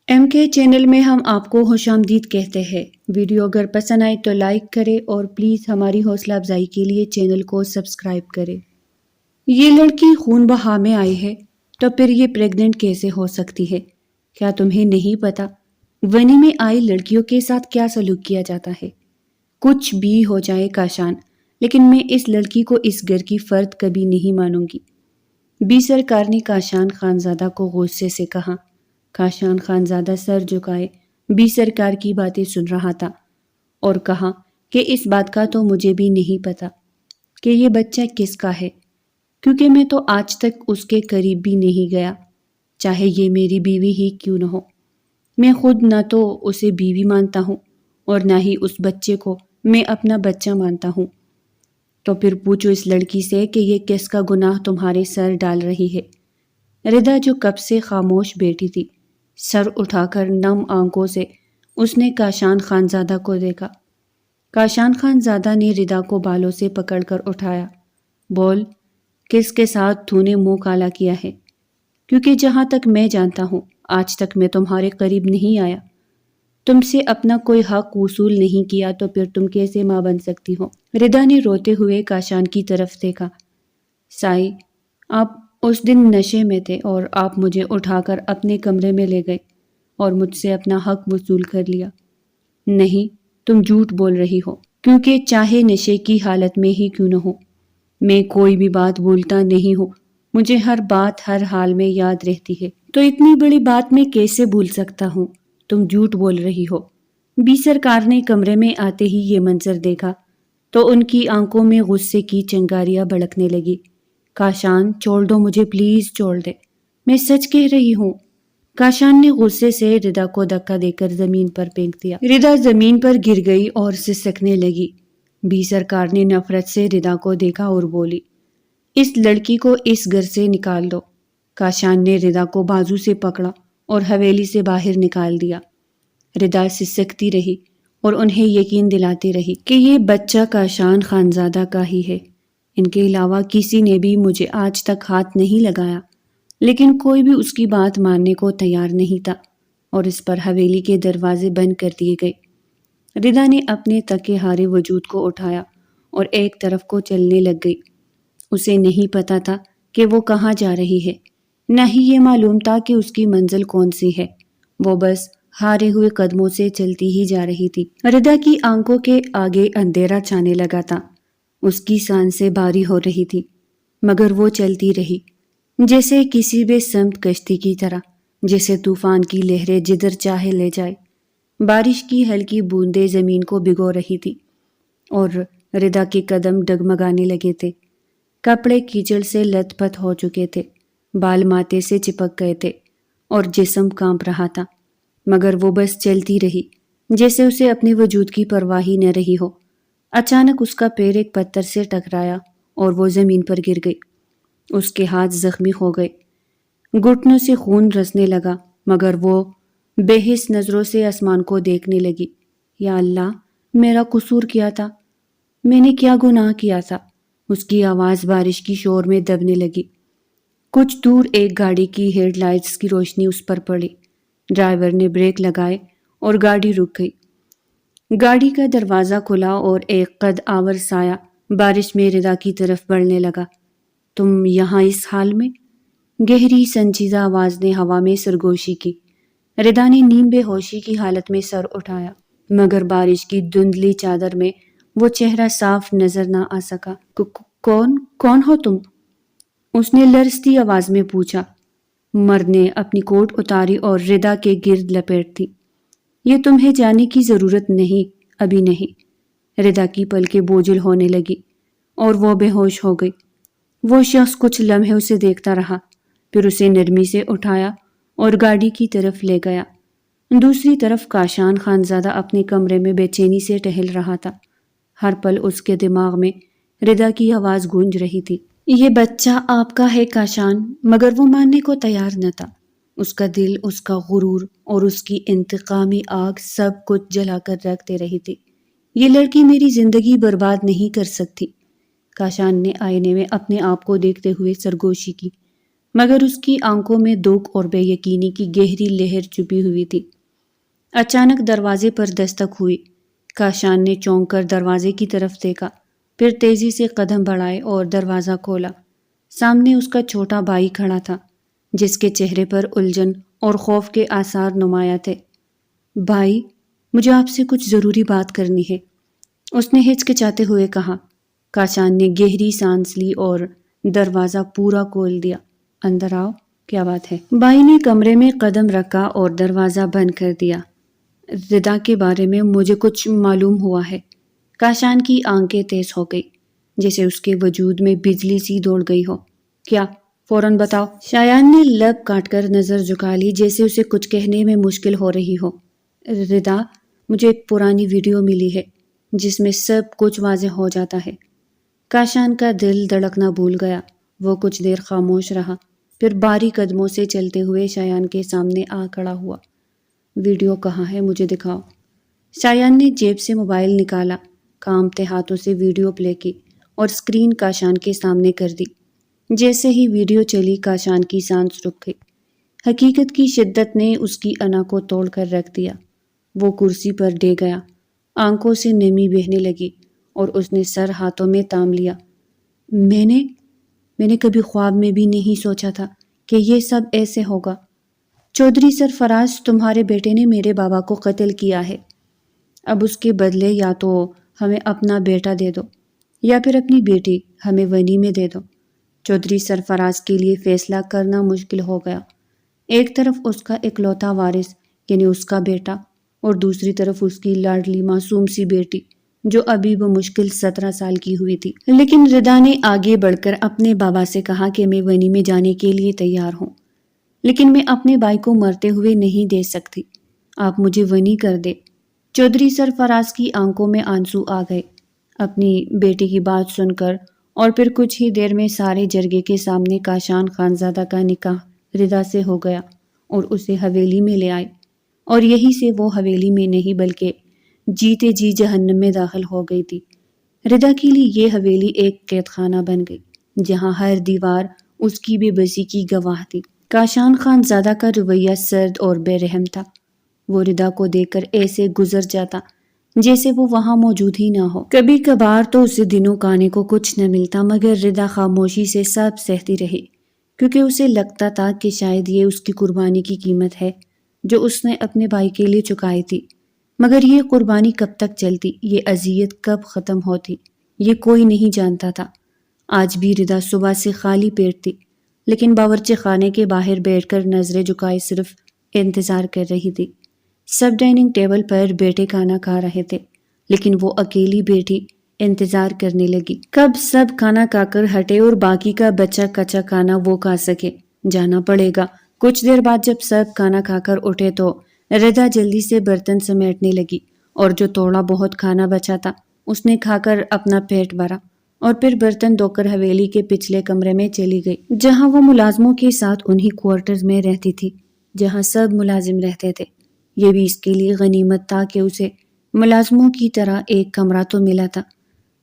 M کے channel میں ہم آپ کو خوش آمدید کہتے ہیں۔ ویڈیو اگر پسند آئے تو لائک کرے اور پلیز ہماری حوصلہ افزائی کے لیے چینل کو سبسکرائب کرے۔ یہ لڑکی خون بہا میں آئی ہے تو پھر یہ پریگننٹ کیسے ہو سکتی ہے؟ کیا تمہیں نہیں پتا ونی میں آئی لڑکیوں کے ساتھ کیا سلوک کیا جاتا ہے؟ کچھ بھی ہو جائے کاشان، لیکن میں اس لڑکی کو اس گھر کی فرد کبھی نہیں مانوں گی۔ بی سرکار نے کاشان خانزادہ کو غصے سے کہا۔ کاشان خانزادہ سر جھکائے بی سرکار کی باتیں سن رہا تھا اور کہا کہ اس بات کا تو مجھے بھی نہیں پتا کہ یہ بچہ کس کا ہے، کیونکہ میں تو آج تک اس کے قریب بھی نہیں گیا، چاہے یہ میری بیوی ہی کیوں نہ ہو۔ میں خود نہ تو اسے بیوی مانتا ہوں اور نہ ہی اس بچے کو میں اپنا بچہ مانتا ہوں۔ تو پھر پوچھو اس لڑکی سے کہ یہ کس کا گناہ تمہارے سر ڈال رہی ہے۔ ردا جو کب سے خاموش بیٹھی تھی، سر اٹھا کر نم آنکھوں سے اس نے کاشان خانزادہ کو دیکھا۔ کاشان خانزادہ نے ردا کو بالوں سے پکڑ کر اٹھایا۔ بول، کس کے ساتھ تو نے منہ کالا کیا ہے؟ کیونکہ جہاں تک میں جانتا ہوں آج تک میں تمہارے قریب نہیں آیا، تم سے اپنا کوئی حق وصول نہیں کیا، تو پھر تم کیسے ماں بن سکتی ہو؟ ردا نے روتے ہوئے کاشان کی طرف دیکھا۔ سائی، آپ اس دن نشے میں تھے اور آپ مجھے اٹھا کر اپنے کمرے میں لے گئے اور مجھ سے اپنا حق وصول کر لیا۔ نہیں، تم جھوٹ بول رہی ہو، کیونکہ چاہے نشے کی حالت میں ہی کیوں نہ ہو، میں کوئی بھی بات بھولتا نہیں ہوں، مجھے ہر بات ہر حال میں یاد رہتی ہے۔ تو اتنی بڑی بات میں کیسے بھول سکتا ہوں؟ تم جھوٹ بول رہی ہو۔ بی سرکار نے کمرے میں آتے ہی یہ منظر دیکھا تو ان کی آنکھوں میں غصے کی چنگاریاں بھڑکنے لگی۔ کاشان، چھوڑ دو مجھے، پلیز چھوڑ دے، میں سچ کہہ رہی ہوں۔ کاشان نے غصے سے ردا کو دھکا دے کر زمین پر پھینک دیا۔ ردا زمین پر گر گئی اور سسکنے لگی۔ بی سرکار نے نفرت سے ردا کو دیکھا اور بولی، اس لڑکی کو اس گھر سے نکال دو۔ کاشان نے ردا کو بازو سے پکڑا اور حویلی سے باہر نکال دیا۔ ردا سسکتی رہی اور انہیں یقین دلاتی رہی کہ یہ بچہ کاشان خانزادہ کا ہی ہے، ان کے علاوہ کسی نے بھی مجھے آج تک ہاتھ نہیں لگایا۔ لیکن کوئی بھی اس کی بات ماننے کو تیار نہیں تھا اور اس پر حویلی کے دروازے بند کر دیے گئے۔ ردا نے اپنے تکے ہارے وجود کو اٹھایا اور ایک طرف کو چلنے لگ گئی۔ اسے نہیں پتا تھا کہ وہ کہاں جا رہی ہے، نہ ہی یہ معلوم تھا کہ اس کی منزل کون سی ہے، وہ بس ہارے ہوئے قدموں سے چلتی ہی جا رہی تھی۔ ردا کی آنکھوں کے آگے اندھیرا چھانے لگا تھا، اس کی سانسیں بھاری ہو رہی تھی، مگر وہ چلتی رہی، جیسے کسی بے سمت کشتی کی طرح، جیسے طوفان کی لہریں جدھر چاہے لے جائے۔ بارش کی ہلکی بوندیں زمین کو بھگو رہی تھی اور ردا کے قدم ڈگمگانے لگے تھے۔ کپڑے کیچڑ سے لت پت ہو چکے تھے، بال ماتھے سے چپک گئے تھے اور جسم کانپ رہا تھا، مگر وہ بس چلتی رہی، جیسے اسے اپنے وجود کی پرواہ ہی نہ رہی ہو۔ اچانک اس کا پیر ایک پتھر سے ٹکرایا اور وہ زمین پر گر گئی۔ اس کے ہاتھ زخمی ہو گئے، گھٹنوں سے خون رسنے لگا، مگر وہ بے حس نظروں سے آسمان کو دیکھنے لگی۔ یا اللہ، میرا قصور کیا تھا؟ میں نے کیا گناہ کیا تھا؟ اس کی آواز بارش کی شور میں دبنے لگی۔ کچھ دور ایک گاڑی کی ہیڈ لائٹس کی روشنی اس پر پڑی۔ ڈرائیور نے بریک لگائے اور گاڑی رک گئی۔ گاڑی کا دروازہ کھلا اور ایک قد آور سایہ بارش میں ردا کی طرف بڑھنے لگا۔ تم یہاں اس حال میں؟ گہری سنجیدہ آواز نے ہوا میں سرگوشی کی۔ ردا نے نیم بے ہوشی کی حالت میں سر اٹھایا، مگر بارش کی دھندلی چادر میں وہ چہرہ صاف نظر نہ آ سکا۔ کون ہو تم؟ اس نے لرزتی آواز میں پوچھا۔ مرد نے اپنی کوٹ اتاری اور ردا کے گرد لپیٹ دی۔ یہ تمہیں جاننے کی ضرورت نہیں، ابھی نہیں۔ ردا کی پلکیں بوجھل ہونے لگی اور وہ بے ہوش ہو گئی۔ وہ شخص کچھ لمحے اسے دیکھتا رہا، پھر اسے نرمی سے اٹھایا اور گاڑی کی طرف لے گیا۔ دوسری طرف کاشان خانزادہ اپنے کمرے میں بے چینی سے ٹہل رہا تھا۔ ہر پل اس کے دماغ میں ردا کی آواز گونج رہی تھی، یہ بچہ آپ کا ہے کاشان، مگر وہ ماننے کو تیار نہ تھا۔ اس کا دل، اس کا غرور اور اس کی انتقامی آگ سب کچھ جلا کر رکھ دے رہی تھی۔ یہ لڑکی میری زندگی برباد نہیں کر سکتی۔ کاشان نے آئینے میں اپنے آپ کو دیکھتے ہوئے سرگوشی کی، مگر اس کی آنکھوں میں دکھ اور بے یقینی کی گہری لہر چھپی ہوئی تھی۔ اچانک دروازے پر دستک ہوئی۔ کاشان نے چونک کر دروازے کی طرف دیکھا، پھر تیزی سے قدم بڑھائے اور دروازہ کھولا۔ سامنے اس کا چھوٹا بھائی کھڑا تھا، جس کے چہرے پر الجھن اور خوف کے آثار نمایاں تھے۔ بھائی، مجھے آپ سے کچھ ضروری بات کرنی ہے، اس نے ہچکچاتے ہوئے کہا۔ کاشان نے گہری سانس لی اور دروازہ پورا کھول دیا۔ اندر آؤ، کیا بات ہے؟ بھائی نے کمرے میں قدم رکھا اور دروازہ بند کر دیا۔ ردا کے بارے میں مجھے کچھ معلوم ہوا ہے۔ کاشان کی آنکھیں تیز ہو گئی، جیسے اس کے وجود میں بجلی سی دوڑ گئی ہو۔ کیا؟ فوراً بتاؤ۔ شایان نے لب کاٹ کر نظر جھکا لی، جیسے اسے کچھ کہنے میں مشکل ہو رہی ہو۔ ردا، مجھے ایک پرانی ویڈیو ملی ہے جس میں سب کچھ واضح ہو جاتا ہے۔ کاشان کا دل دھڑکنا بھول گیا۔ وہ کچھ دیر خاموش رہا، پھر بھاری قدموں سے چلتے ہوئے شایان کے سامنے آ کھڑا ہوا۔ ویڈیو کہاں ہے؟ مجھے دکھاؤ۔ شایان نے جیب سے موبائل نکالا، کانپتے ہاتھوں سے ویڈیو پلے کی اور اسکرین کاشان کے سامنے کر دی۔ جیسے ہی ویڈیو چلی، کاشان کی سانس رک گئی۔ حقیقت کی شدت نے اس کی انا کو توڑ کر رکھ دیا۔ وہ کرسی پر ڈے گیا، آنکھوں سے نمی بہنے لگی اور اس نے سر ہاتھوں میں تھام لیا۔ میں نے کبھی خواب میں بھی نہیں سوچا تھا کہ یہ سب ایسے ہوگا۔ چودھری سرفراز، تمہارے بیٹے نے میرے بابا کو قتل کیا ہے۔ اب اس کے بدلے یا تو ہمیں اپنا بیٹا دے دو یا پھر اپنی بیٹی ہمیں ونی میں دے دو۔ چودھری سرفراز کے لیے فیصلہ کرنا مشکل ہو گیا۔ ایک طرف اس کا اکلوتا وارث یعنی اس کا بیٹا، اور دوسری طرف اس کی لاڈلی معصوم سی بیٹی جو ابھی بمشکل 17 سال کی ہوئی تھی۔ لیکن ردا نے آگے بڑھ کر اپنے بابا سے کہا کہ میں ونی میں جانے کے لیے تیار ہوں، لیکن میں اپنے بھائی کو مرتے ہوئے نہیں دے سکتی۔ آپ مجھے ونی کر دے۔ چودھری سرفراز کی آنکھوں میں آنسو آ گئے اپنی بیٹی کی بات سن کر، اور پھر کچھ ہی دیر میں سارے جرگے کے سامنے کاشان خانزادہ کا نکاح ردا سے ہو گیا اور اسے حویلی میں لے آئے، اور یہی سے وہ حویلی میں نہیں بلکہ جیتے جی جہنم میں داخل ہو گئی تھی۔ ردا کے لیے یہ حویلی ایک قید خانہ بن گئی، جہاں ہر دیوار اس کی بے بسی کی گواہ تھی۔ کاشان خانزادہ کا رویہ سرد اور بے رحم تھا۔ وہ ردا کو دیکھ کر ایسے گزر جاتا جیسے وہ وہاں موجود ہی نہ ہو۔ کبھی کبھار تو اسے دنوں کھانے کو کچھ نہ ملتا، مگر ردا خاموشی سے سب سہتی رہی، کیونکہ اسے لگتا تھا کہ شاید یہ اس کی قربانی کی قیمت ہے جو اس نے اپنے بھائی کے لیے چکائی تھی۔ مگر یہ قربانی کب تک چلتی، یہ اذیت کب ختم ہوتی، یہ کوئی نہیں جانتا تھا۔ آج بھی ردا صبح سے خالی پیٹ تھی، لیکن باورچی خانے کے باہر بیٹھ کر نظریں جھکائے صرف انتظار کر رہی تھی۔ سب ڈائننگ ٹیبل پر بیٹے کھانا کھا رہے تھے، لیکن وہ اکیلی بیٹی انتظار کرنے لگی کب سب کھانا کھا کر ہٹے اور باقی کا بچا کچا کھانا وہ کھا سکے۔ جانا پڑے گا۔ کچھ دیر بعد جب سب کھانا کھا کر اٹھے تو ردا جلدی سے برتن سمیٹنے لگی، اور جو تھوڑا بہت کھانا بچا تھا اس نے کھا کر اپنا پیٹ بھرا، اور پھر برتن دھو کر حویلی کے پچھلے کمرے میں چلی گئی، جہاں وہ ملازموں کے ساتھ انہی کوارٹرز میں رہتی تھی جہاں سب ملازم رہتے تھے۔ یہ بھی اس کے لیے غنیمت تھا کہ اسے ملازموں کی طرح ایک کمرہ تو ملا تھا۔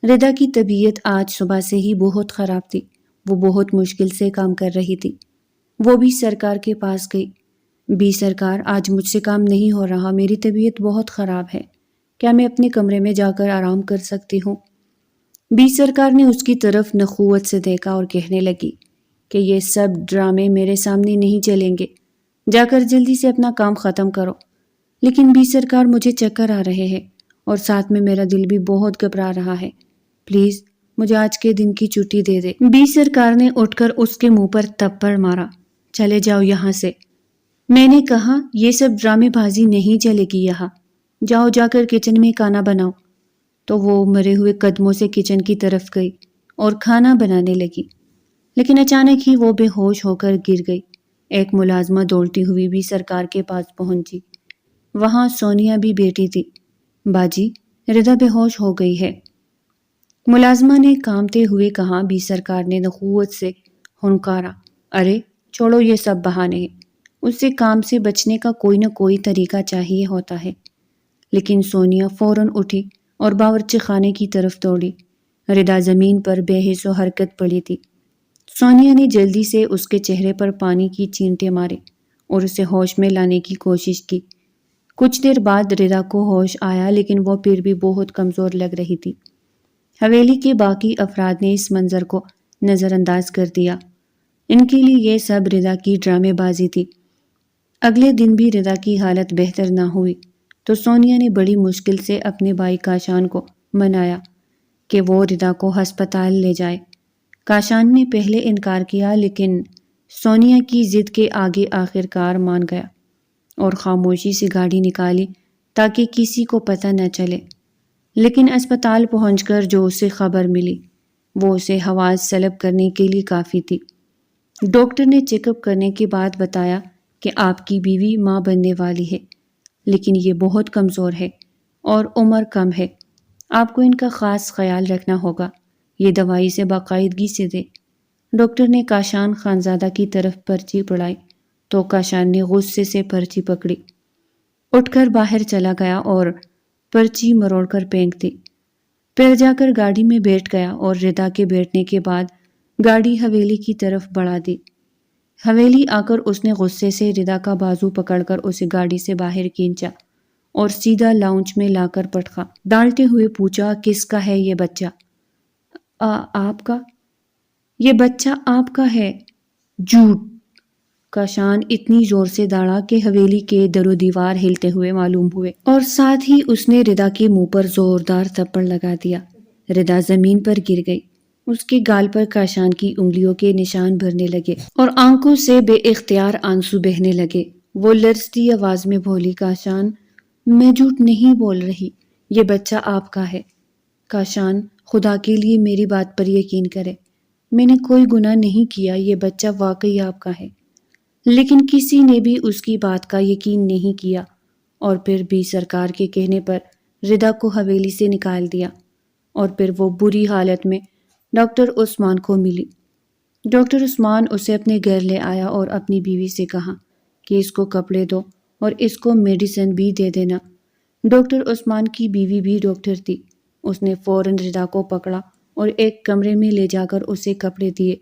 ردا کی طبیعت آج صبح سے ہی بہت خراب تھی۔ وہ بہت مشکل سے کام کر رہی تھی۔ وہ بھی سرکار کے پاس گئی۔ بھی سرکار، آج مجھ سے کام نہیں ہو رہا، میری طبیعت بہت خراب ہے، کیا میں اپنے کمرے میں جا کر آرام کر سکتی ہوں؟ بھی سرکار نے اس کی طرف نخوت سے دیکھا اور کہنے لگی کہ یہ سب ڈرامے میرے سامنے نہیں چلیں گے، جا کر جلدی سے اپنا کام ختم کرو۔ لیکن بھی سرکار، مجھے چکر آ رہے ہیں اور ساتھ میں میرا دل بھی بہت گھبرا رہا ہے، پلیز مجھے آج کے دن کی چھٹی دے دے۔ بھی سرکار نے اٹھ کر اس کے منہ پر تھپڑ مارا۔ چلے جاؤ یہاں سے، میں نے کہا یہ سب ڈرامے بازی نہیں چلے گی یہاں، جاؤ جا کر کچن میں کھانا بناؤ۔ تو وہ مرے ہوئے قدموں سے کچن کی طرف گئی اور کھانا بنانے لگی، لیکن اچانک ہی وہ بے ہوش ہو کر گر گئی۔ ایک ملازمہ دوڑتی ہوئی بھی سرکار کے پاس پہنچی۔ وہاں سونیا بھی بیٹھی تھی۔ باجی، ردا بے ہوش ہو گئی ہے، ملازمہ نے کانپتے ہوئے کہا۔ بھی سرکار نے نخوت سے ہنکارا، ارے چھوڑو یہ سب بہانے ہیں، اس سے کام سے بچنے کا کوئی نہ کوئی طریقہ چاہیے ہوتا ہے۔ لیکن سونیا فوراً اٹھی اور باورچی خانے کی طرف دوڑی۔ ردا زمین پر بے حس و حرکت پڑی تھی۔ سونیا نے جلدی سے اس کے چہرے پر پانی کی چینٹے مارے اور اسے ہوش میں لانے کی کوشش کی۔ کچھ دیر بعد ردا کو ہوش آیا، لیکن وہ پھر بھی بہت کمزور لگ رہی تھی۔ حویلی کے باقی افراد نے اس منظر کو نظر انداز کر دیا۔ ان کے لیے یہ سب ردا کی ڈرامے بازی تھی۔ اگلے دن بھی ردا کی حالت بہتر نہ ہوئی تو سونیا نے بڑی مشکل سے اپنے بھائی کاشان کو منایا کہ وہ ردا کو ہسپتال لے جائے۔ کاشان نے پہلے انکار کیا، لیکن سونیا کی ضد کے آگے آخر کار مان گیا اور خاموشی سے گاڑی نکالی تاکہ کسی کو پتہ نہ چلے۔ لیکن اسپتال پہنچ کر جو اسے خبر ملی وہ اسے حواس سلب کرنے کے لیے کافی تھی۔ ڈاکٹر نے چیک اپ کرنے کے بعد بتایا کہ آپ کی بیوی ماں بننے والی ہے، لیکن یہ بہت کمزور ہے اور عمر کم ہے۔ آپ کو ان کا خاص خیال رکھنا ہوگا، یہ دوائی سے باقاعدگی سے دے۔ ڈاکٹر نے کاشان خانزادہ کی طرف پرچی پڑھائی تو کاشان نے غصے سے پرچی پکڑی، اٹھ کر باہر چلا گیا اور پرچی مروڑ کر پھینک دی۔ پھر جا کر گاڑی میں بیٹھ گیا اور ردا کے بیٹھنے کے بعد گاڑی حویلی کی طرف بڑھا دی۔ حویلی آ کر اس نے غصے سے ردا کا بازو پکڑ کر اسے گاڑی سے باہر کھینچا اور سیدھا لاؤنج میں لا کر پٹکا۔ ڈالتے ہوئے پوچھا، کس کا ہے یہ بچہ؟ آپ کا؟ یہ بچہ آپ کا ہے؟ جھوٹ! کاشان اتنی زور سے داڑا کہ حویلی کے در و دیوار ہلتے ہوئے معلوم ہوئے، اور ساتھ ہی اس نے ردا کے منہ پر زوردار تھپڑ لگا دیا۔ ردا زمین پر گر گئی۔ اس کے گال پر کاشان کی انگلیوں کے نشان بھرنے لگے اور آنکھوں سے بے اختیار آنسو بہنے لگے۔ وہ لرزتی آواز میں بولی، کاشان، میں جھوٹ نہیں بول رہی، یہ بچہ آپ کا ہے۔ کاشان، خدا کے لیے میری بات پر یقین کرے، میں نے کوئی گناہ نہیں کیا، یہ بچہ واقعی آپ کا ہے۔ لیکن کسی نے بھی اس کی بات کا یقین نہیں کیا اور پھر بھی سرکار کے کہنے پر ردا کو حویلی سے نکال دیا، اور پھر وہ بری حالت میں ڈاکٹر عثمان کو ملی۔ ڈاکٹر عثمان اسے اپنے گھر لے آیا اور اپنی بیوی سے کہا کہ اس کو کپڑے دو اور اس کو میڈیسن بھی دے دینا۔ ڈاکٹر عثمان کی بیوی بھی ڈاکٹر تھی۔ اس نے فوراً ردا کو پکڑا اور ایک کمرے میں لے جا کر اسے کپڑے دیے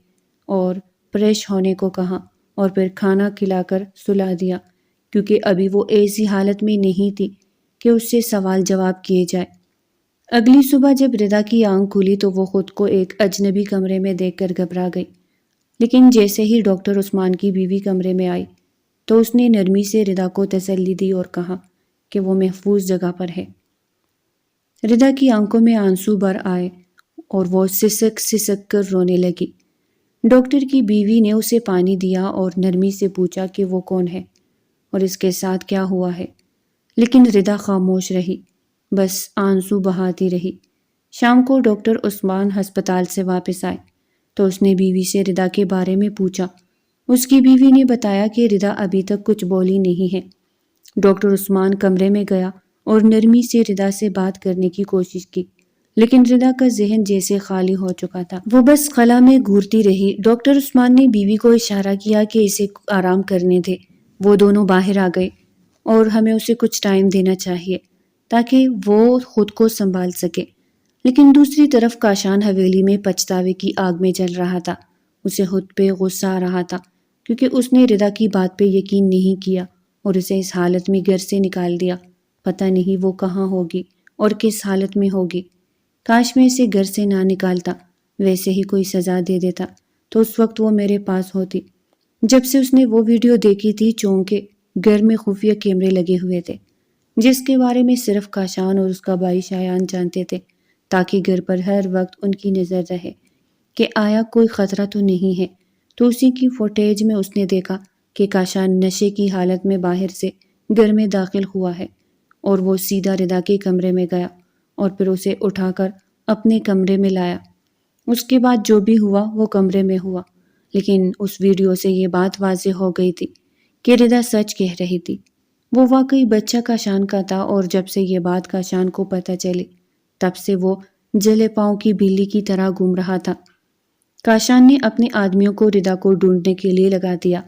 اور فریش ہونے کو کہا، اور پھر کھانا کھلا کر سلا دیا، کیونکہ ابھی وہ ایسی حالت میں نہیں تھی کہ اس سے سوال جواب کیے جائے۔ اگلی صبح جب ردا کی آنکھ کھلی تو وہ خود کو ایک اجنبی کمرے میں دیکھ کر گھبرا گئی، لیکن جیسے ہی ڈاکٹر عثمان کی بیوی کمرے میں آئی تو اس نے نرمی سے ردا کو تسلی دی اور کہا کہ وہ محفوظ جگہ پر ہے۔ ردا کی آنکھوں میں آنسو بھر آئے اور وہ سسک سسک کر رونے لگی۔ ڈاکٹر کی بیوی نے اسے پانی دیا اور نرمی سے پوچھا کہ وہ کون ہے اور اس کے ساتھ کیا ہوا ہے، لیکن ردا خاموش رہی، بس آنسو بہاتی رہی۔ شام کو ڈاکٹر عثمان ہسپتال سے واپس آئے تو اس نے بیوی سے ردا کے بارے میں پوچھا۔ اس کی بیوی نے بتایا کہ ردا ابھی تک کچھ بولی نہیں ہے۔ ڈاکٹر عثمان کمرے میں گیا اور نرمی سے ردا سے بات کرنے کی کوشش کی، لیکن ردا کا ذہن جیسے خالی ہو چکا تھا، وہ بس خلا میں گھورتی رہی۔ ڈاکٹر عثمان نے بیوی کو اشارہ کیا کہ اسے آرام کرنے دے۔ وہ دونوں باہر آ گئے اور ہمیں اسے کچھ ٹائم دینا چاہیے تاکہ وہ خود کو سنبھال سکے۔ لیکن دوسری طرف کاشان حویلی میں پچھتاوے کی آگ میں جل رہا تھا۔ اسے خود پہ غصہ آ رہا تھا کیونکہ اس نے ردا کی بات پہ یقین نہیں کیا اور اسے اس حالت میں گھر سے نکال دیا۔ پتہ نہیں وہ کہاں ہوگی اور کس حالت میں ہوگی۔ کاش میں اسے گھر سے نہ نکالتا، ویسے ہی کوئی سزا دے دیتا تو اس وقت وہ میرے پاس ہوتی۔ جب سے اس نے وہ ویڈیو دیکھی تھی چونکہ گھر میں خفیہ کیمرے لگے ہوئے تھے جس کے بارے میں صرف کاشان اور اس کا بھائی شایان جانتے تھے، تاکہ گھر پر ہر وقت ان کی نظر رہے کہ آیا کوئی خطرہ تو نہیں ہے، تو اسی کی فوٹیج میں اس نے دیکھا کہ کاشان نشے کی حالت میں باہر سے گھر میں داخل ہوا ہے اور وہ سیدھا ردا کے کمرے میں گیا اور پھر اسے اٹھا کر اپنے کمرے میں لایا۔ اس کے بعد جو بھی ہوا وہ کمرے میں ہوا، لیکن اس ویڈیو سے یہ بات واضح ہو گئی تھی کہ ردا سچ کہہ رہی تھی۔ وہ واقعی بچہ کاشان کا تھا، اور جب سے یہ بات کاشان کو پتہ چلی تب سے وہ جلے پاؤں کی بلی کی طرح گھوم رہا تھا۔ کاشان نے اپنے آدمیوں کو ردا کو ڈھونڈنے کے لیے لگا دیا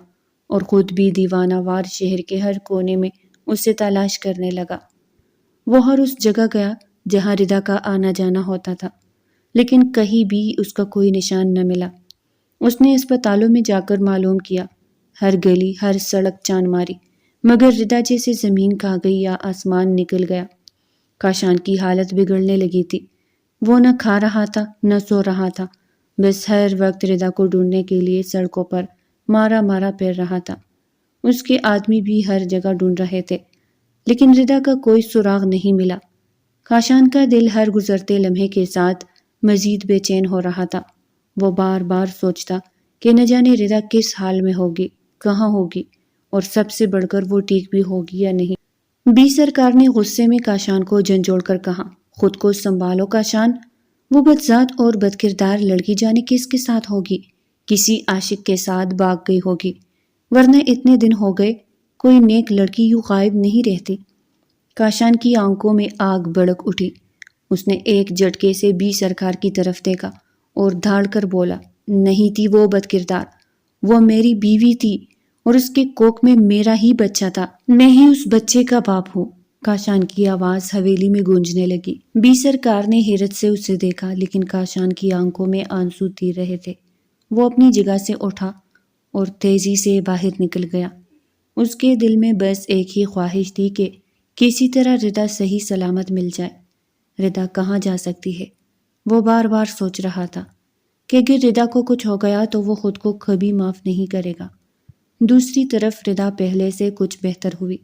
اور خود بھی دیوانہ وار شہر کے ہر کونے میں اسے تلاش کرنے لگا۔ وہ ہر اس جگہ گیا جہاں ردا کا آنا جانا ہوتا تھا، لیکن کہیں بھی اس کا کوئی نشان نہ ملا۔ اس نے اسپتالوں میں جا کر معلوم کیا، ہر گلی ہر سڑک جان ماری، مگر ردا جیسے زمین کھا گئی یا آسمان نکل گیا۔ کاشان کی حالت بگڑنے لگی تھی، وہ نہ کھا رہا تھا نہ سو رہا تھا، بس ہر وقت ردا کو ڈھونڈنے کے لیے سڑکوں پر مارا مارا پھر رہا تھا۔ اس کے آدمی بھی ہر جگہ ڈھونڈ رہے تھے، لیکن ردا کا کوئی سراغ نہیں ملا۔ کاشان کا دل ہر گزرتے لمحے کے ساتھ مزید بے چین ہو رہا تھا۔ وہ بار بار سوچتا کہ نہ جانے ردا کس حال میں ہوگی، کہاں ہوگی، اور سب سے بڑھ کر وہ ٹھیک بھی ہوگی یا نہیں۔ بی سرکار نے غصے میں کاشان کو جھنجھوڑ کر کہا، خود کو سنبھالو کاشان، وہ بدذات اور بدکردار لڑکی جانے کس کے ساتھ ہوگی، کسی عاشق کے ساتھ بھاگ گئی ہوگی، ورنہ اتنے دن ہو گئے کوئی نیک لڑکی یوں غائب نہیں رہتی۔ کاشان کی آنکھوں میں آگ بھڑک اٹھی۔ اس نے ایک جھٹکے سے بی سرکار کی طرف دیکھا اور دھاڑ کر بولا، نہیں تھی وہ بدکردار، وہ میری بیوی تھی اور اس کے کوکھ میں میرا ہی بچہ تھا، میں ہی اس بچے کا باپ ہوں۔ کاشان کی آواز حویلی میں گونجنے لگی۔ بی سرکار نے حیرت سے اسے دیکھا، لیکن کاشان کی آنکھوں میں آنسو تیر رہے تھے۔ وہ اپنی جگہ سے اٹھا اور تیزی سے باہر نکل گیا۔ اس کے دل میں بس ایک ہی خواہش تھی کہ کسی طرح ردا صحیح سلامت مل جائے۔ ردا کہاں جا سکتی ہے؟ وہ بار بار سوچ رہا تھا کہ اگر ردا کو کچھ ہو گیا تو وہ خود کو کبھی معاف نہیں کرے گا۔ دوسری طرف ردا پہلے سے کچھ بہتر ہوئی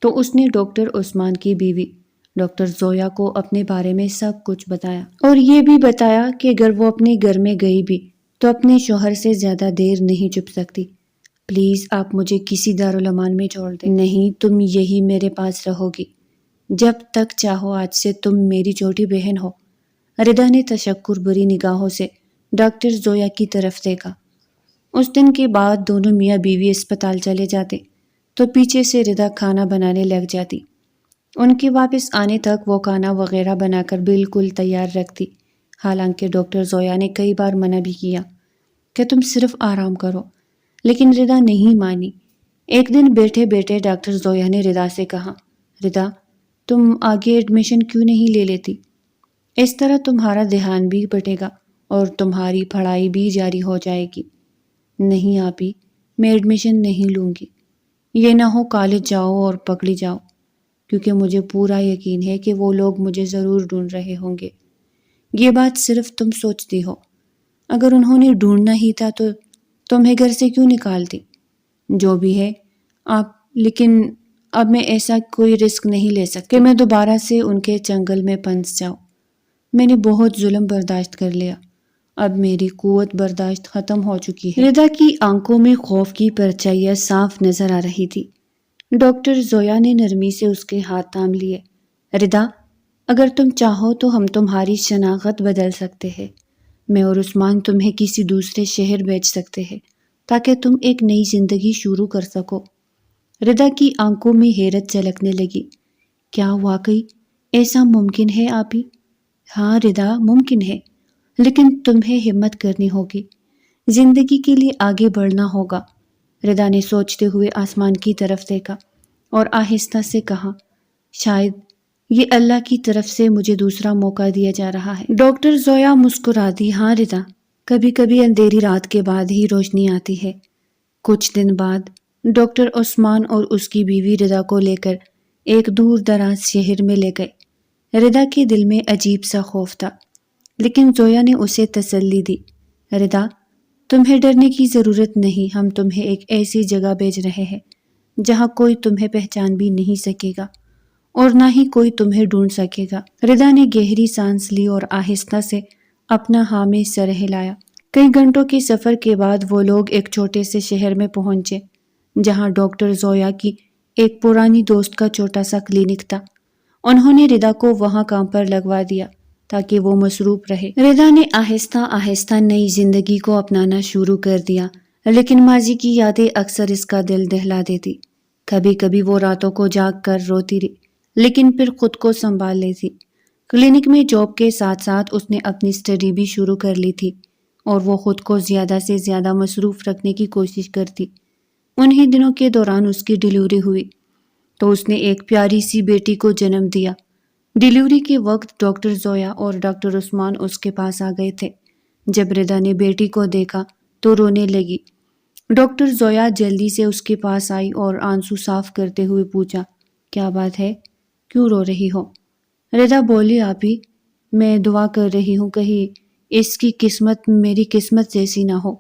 تو اس نے ڈاکٹر عثمان کی بیوی ڈاکٹر زویا کو اپنے بارے میں سب کچھ بتایا، اور یہ بھی بتایا کہ اگر وہ اپنے گھر میں گئی بھی تو اپنے شوہر سے زیادہ دیر نہیں چھپ سکتی۔ پلیز آپ مجھے کسی دارالامان میں چھوڑ دیں۔ نہیں، تم یہی میرے پاس رہو گی جب تک چاہو، آج سے تم میری چھوٹی بہن ہو۔ ردا نے تشکر بھری نگاہوں سے ڈاکٹر زویا کی طرف دیکھا۔ اس دن کے بعد دونوں میاں بیوی اسپتال چلے جاتے تو پیچھے سے ردا کھانا بنانے لگ جاتی۔ ان کے واپس آنے تک وہ کھانا وغیرہ بنا کر بالکل تیار رکھتی، حالانکہ ڈاکٹر زویا نے کئی بار منع بھی کیا کہ تم صرف آرام کرو، لیکن ردا نہیں مانی۔ ایک دن بیٹھے بیٹھے ڈاکٹر زویا نے ردا سے کہا، ردا تم آگے ایڈمیشن کیوں نہیں لے لیتی؟ اس طرح تمہارا دھیان بھی بٹے گا اور تمہاری پڑھائی بھی جاری ہو جائے گی۔ نہیں آپی، میں ایڈمیشن نہیں لوں گی، یہ نہ ہو کالج جاؤ اور پکڑی جاؤ، کیونکہ مجھے پورا یقین ہے کہ وہ لوگ مجھے ضرور ڈھونڈ رہے ہوں گے۔ یہ بات صرف تم سوچتی ہو، اگر انہوں نے ڈھونڈنا ہی تھا تو تمہیں گھر سے کیوں نکالتی؟ جو بھی ہے آپ، لیکن اب میں ایسا کوئی رسک نہیں لے سکتی کہ میں دوبارہ سے ان کے چنگل میں پھنس جاؤں۔ میں نے بہت ظلم برداشت کر لیا، اب میری قوت برداشت ختم ہو چکی ہے۔ ردا کی آنکھوں میں خوف کی پرچھائیاں صاف نظر آ رہی تھی۔ ڈاکٹر زویا نے نرمی سے اس کے ہاتھ تھام لیے۔ ردا، اگر تم چاہو تو ہم تمہاری شناخت بدل سکتے ہیں۔ میں اور عثمان تمہیں کسی دوسرے شہر بھیج سکتے ہیں تاکہ تم ایک نئی زندگی شروع کر سکو۔ ردا کی آنکھوں میں حیرت جھلکنے لگی۔ کیا واقعی ایسا ممکن ہے آپی؟ ہاں ردا، ممکن ہے، لیکن تمہیں ہمت کرنی ہوگی، زندگی کے لیے آگے بڑھنا ہوگا۔ ردا نے سوچتے ہوئے آسمان کی طرف دیکھا اور آہستہ سے کہا، شاید یہ اللہ کی طرف سے مجھے دوسرا موقع دیا جا رہا ہے۔ ڈاکٹر زویا مسکرا دی۔ ہاں ردا، کبھی کبھی اندھیری رات کے بعد ہی روشنی آتی ہے۔ کچھ دن بعد ڈاکٹر عثمان اور اس کی بیوی ردا کو لے کر ایک دور دراز شہر میں لے گئے۔ ردا کے دل میں عجیب سا خوف تھا، لیکن زویا نے اسے تسلی دی۔ ردا، تمہیں ڈرنے کی ضرورت نہیں، ہم تمہیں ایک ایسی جگہ بھیج رہے ہیں جہاں کوئی تمہیں پہچان بھی نہیں سکے گا اور نہ ہی کوئی تمہیں ڈھونڈ سکے گا۔ ردا نے گہری سانس لی اور آہستہ سے اپنا حامی سر ہلایا۔ کئی گھنٹوں کے سفر کے بعد وہ لوگ ایک چھوٹے سے شہر میں پہنچے جہاں ڈاکٹر زویا کی ایک پرانی دوست کا چھوٹا سا کلینک تھا۔ انہوں نے ردا کو وہاں کام پر لگوا دیا تاکہ وہ مصروف رہے۔ ردا نے آہستہ آہستہ نئی زندگی کو اپنانا شروع کر دیا، لیکن ماضی کی یادیں اکثر اس کا دل دہلا دیتی۔ کبھی کبھی وہ راتوں کو جاگ کر روتی رہی، لیکن پھر خود کو سنبھال لیتی۔ کلینک میں جاب کے ساتھ ساتھ اس نے اپنی اسٹڈی بھی شروع کر لی تھی اور وہ خود کو زیادہ سے زیادہ مصروف رکھنے کی کوشش کرتی۔ انہی دنوں کے دوران اس کی ڈیلیوری ہوئی تو اس نے ایک پیاری سی بیٹی کو جنم دیا۔ ڈیلیوری کے وقت ڈاکٹر زویا اور ڈاکٹر عثمان اس کے پاس آ گئے تھے۔ جب ردا نے بیٹی کو دیکھا تو رونے لگی۔ ڈاکٹر زویا جلدی سے اس کے پاس آئی اور آنسو صاف کرتے ہوئے پوچھا، کیا بات ہے؟ کیوں رو رہی ہو؟ ردا بولی، آپی میں دعا کر رہی ہوں کہیں اس کی قسمت میری قسمت جیسی نہ ہو۔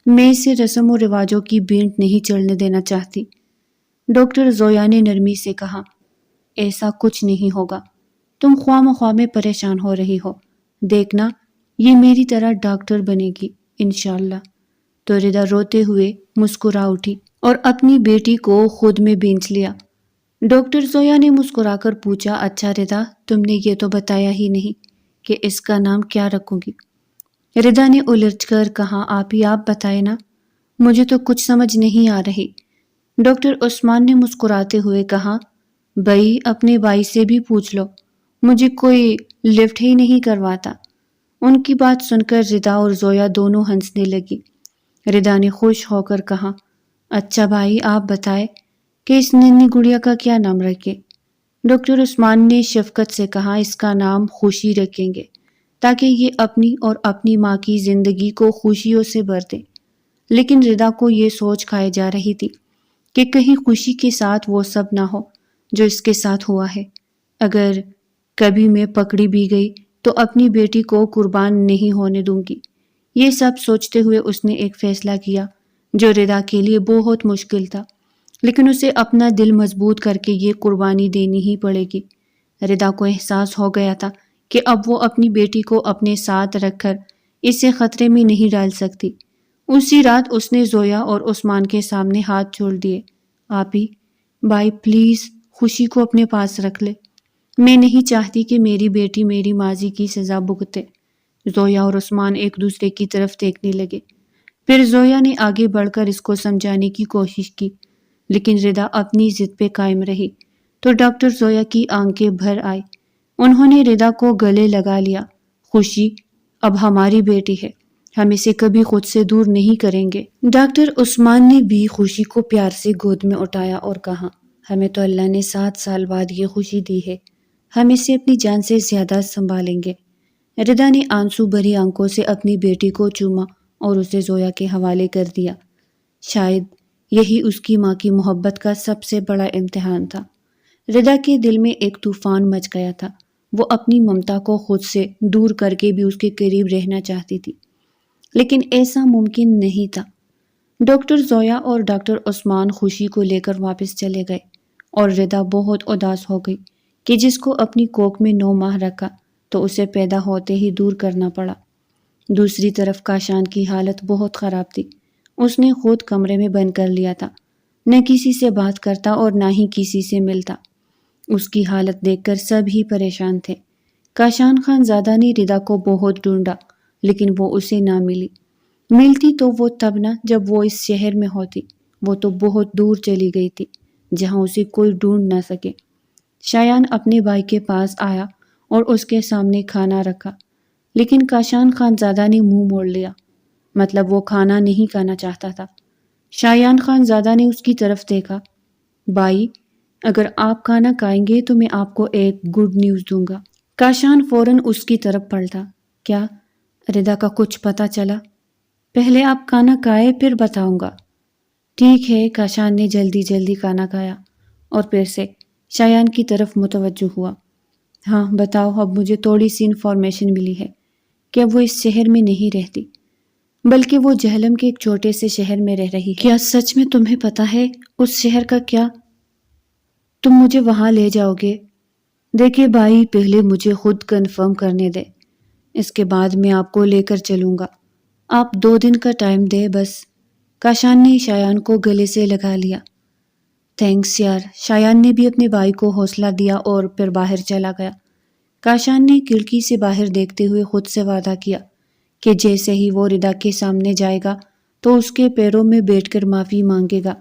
میں اسے رسم و رواجوں کی بینٹ نہیں چڑھنے دینا چاہتی۔ ڈاکٹر زویا نے نرمی سے کہا، ایسا کچھ نہیں ہوگا، تم خواہ مخواہ میں پریشان ہو رہی ہو، دیکھنا یہ میری طرح ڈاکٹر بنے گی انشاءاللہ۔ تو ردا روتے ہوئے مسکرا اٹھی اور اپنی بیٹی کو خود میں بینچ لیا۔ ڈاکٹر زویا نے مسکرا کر پوچھا، اچھا ردا، تم نے یہ تو بتایا ہی نہیں کہ اس کا نام کیا رکھوں گی؟ ردا نے الجھ کر کہا، آپ بتائے نا، مجھے تو کچھ سمجھ نہیں آ رہی۔ ڈاکٹر عثمان نے مسکراتے ہوئے کہا، بھائی اپنے بھائی سے بھی پوچھ لو، مجھے کوئی لفٹ ہی نہیں کرواتا۔ ان کی بات سن کر ردا اور زویا دونوں ہنسنے لگی۔ ردا نے خوش ہو کر کہا، اچھا بھائی آپ بتائے کہ اس ننھی گڑیا کا کیا نام رکھے؟ ڈاکٹر عثمان نے شفقت سے کہا، اس کا نام خوشی رکھیں گے تاکہ یہ اپنی اور اپنی ماں کی زندگی کو خوشیوں سے بھر دے۔ لیکن ردا کو یہ سوچ کھائے جا رہی تھی کہ کہیں خوشی کے ساتھ وہ سب نہ ہو جو اس کے ساتھ ہوا ہے۔ اگر کبھی میں پکڑی بھی گئی تو اپنی بیٹی کو قربان نہیں ہونے دوں گی۔ یہ سب سوچتے ہوئے اس نے ایک فیصلہ کیا جو ردا کے لیے بہت مشکل تھا، لیکن اسے اپنا دل مضبوط کر کے یہ قربانی دینی ہی پڑے گی۔ ردا کو احساس ہو گیا تھا کہ اب وہ اپنی بیٹی کو اپنے ساتھ رکھ کر اسے خطرے میں نہیں ڈال سکتی۔ اسی رات اس نے زویا اور عثمان کے سامنے ہاتھ چھوڑ دیے، آپی بھائی پلیز خوشی کو اپنے پاس رکھ لے، میں نہیں چاہتی کہ میری بیٹی میری ماضی کی سزا بھگتے۔ زویا اور عثمان ایک دوسرے کی طرف دیکھنے لگے۔ پھر زویا نے آگے بڑھ کر اس کو سمجھانے کی کوشش کی، لیکن ردا اپنی ضد پہ قائم رہی تو ڈاکٹر زویا کی آنکھیں بھر آئی۔ انہوں نے ردا کو گلے لگا لیا، خوشی اب ہماری بیٹی ہے، ہم اسے کبھی خود سے دور نہیں کریں گے۔ ڈاکٹر عثمان نے بھی خوشی کو پیار سے گود میں اٹھایا اور کہا، ہمیں تو اللہ نے 7 سال بعد یہ خوشی دی ہے، ہم اسے اپنی جان سے زیادہ سنبھالیں گے۔ ردا نے آنسو بھری آنکھوں سے اپنی بیٹی کو چوما اور اسے زویا کے حوالے کر دیا۔ شاید یہی اس کی ماں کی محبت کا سب سے بڑا امتحان تھا۔ ردا کے دل میں ایک طوفان مچ گیا تھا، وہ اپنی ممتا کو خود سے دور کر کے بھی اس کے قریب رہنا چاہتی تھی، لیکن ایسا ممکن نہیں تھا۔ ڈاکٹر زویا اور ڈاکٹر عثمان خوشی کو لے کر واپس چلے گئے اور ردا بہت اداس ہو گئی کہ جس کو اپنی کوکھ میں 9 ماہ رکھا تو اسے پیدا ہوتے ہی دور کرنا پڑا۔ دوسری طرف کاشان کی حالت بہت خراب تھی۔ اس نے خود کمرے میں بند کر لیا تھا، نہ کسی سے بات کرتا اور نہ ہی کسی سے ملتا۔ اس کی حالت دیکھ کر سب ہی پریشان تھے۔ کاشان خان زادہ نے ردا کو بہت ڈھونڈا لیکن وہ اسے نہ ملتی تو وہ تب نہ جب وہ اس شہر میں ہوتی۔ وہ تو بہت دور چلی گئی تھی جہاں اسے کوئی ڈھونڈ نہ سکے۔ شایان اپنے بھائی کے پاس آیا اور اس کے سامنے کھانا رکھا، لیکن کاشان خان زادہ نے منہ موڑ لیا، مطلب وہ کھانا نہیں کھانا چاہتا تھا۔ شایان خان زادہ نے اس کی طرف دیکھا، بھائی اگر آپ کھانا کھائیں گے تو میں آپ کو ایک گڈ نیوز دوں گا۔ کاشان فوراً اس کی طرف پلٹا، کیا؟ ردا کا کچھ پتہ چلا؟ پہلے آپ کھانا کھائے پھر بتاؤں گا۔ ٹھیک ہے، کاشان نے جلدی کھانا کھایا اور پھر سے شایان کی طرف متوجہ ہوا، ہاں بتاؤ، اب مجھے تھوڑی سی انفارمیشن ملی ہے کہ اب وہ اس شہر میں نہیں رہتی بلکہ وہ جہلم کے ایک چھوٹے سے شہر میں رہ رہی ہے۔ کیا سچ میں تمہیں پتہ ہے اس شہر کا؟ کیا تم مجھے وہاں لے جاؤ گے؟ دیکھیں بھائی، پہلے مجھے خود کنفرم کرنے دے، اس کے بعد میں آپ کو لے کر چلوں گا۔ آپ 2 دن کا ٹائم دے بس۔ کاشان نے شایان کو گلے سے لگا لیا۔ تھینکس یار۔ شایان نے بھی اپنے بھائی کو حوصلہ دیا اور پھر باہر چلا گیا۔ کاشان نے کھڑکی سے باہر دیکھتے ہوئے خود سے وعدہ کیا کہ جیسے ہی وہ ردا کے سامنے جائے گا تو اس کے پیروں میں بیٹھ کر معافی مانگے گا،